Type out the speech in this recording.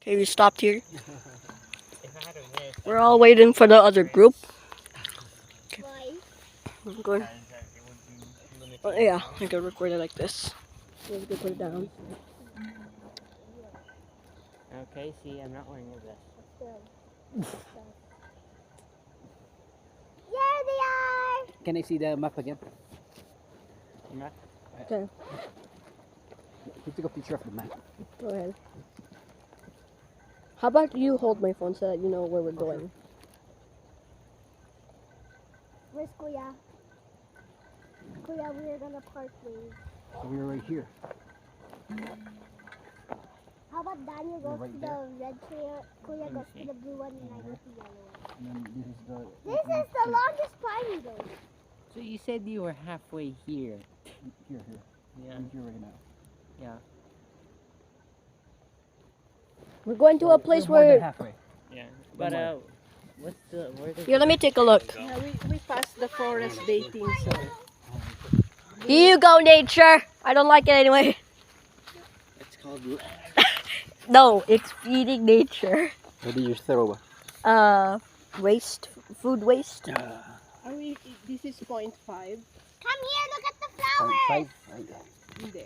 Okay, we stopped here. We're all waiting for the other group. Why? I'm going. Oh, yeah, I can record it like this. Let's go put it down. Okay, see, I'm not wearing a vest. There they are! Can I see the map again? Map? Okay, We took a picture of the map. go ahead. How about you hold my phone so that you know where we're going? Where's Kuya? Kuya, we're gonna park ways. So we were right here. How about Daniel goes Right to there. the red trail, Kuya goes to the blue one, and I go to the yellow one. And then this is the. This is the longest triangle. So you said you were halfway here. Here. Yeah. I'm here right now. Yeah. We're going to a place We're more than where. halfway. Yeah. But what's the where does Here, let me take a look. Yeah, we passed the forest dating zone. Here you go, nature. I don't like it anyway. It's called. No, it's feeding nature. What did you throw? Waste, food waste. Are we? This is 0.5. Come here, look at the flowers. Five. Hindi.